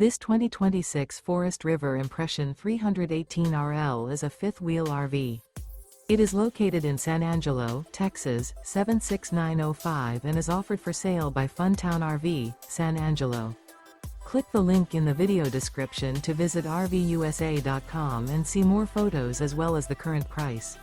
This 2026 Forest River Impression 318RL is a fifth-wheel RV. It is located in San Angelo, Texas, 76905 and is offered for sale by Funtown RV, San Angelo. Click the link in the video description to visit RVUSA.com and see more photos as well as the current price.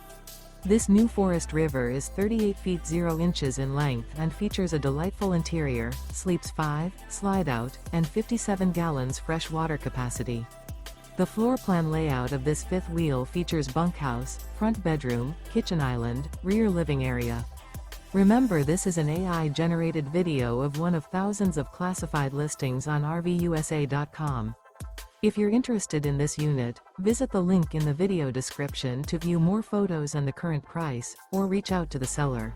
This new Forest River is 38 feet 0 inches in length and features a delightful interior, sleeps 5, slide-out, and 57 gallons fresh water capacity. The floor plan layout of this fifth wheel features bunkhouse, front bedroom, kitchen island, rear living area. Remember, this is an AI-generated video of one of thousands of classified listings on RVUSA.com. If you're interested in this unit, visit the link in the video description to view more photos and the current price, or reach out to the seller.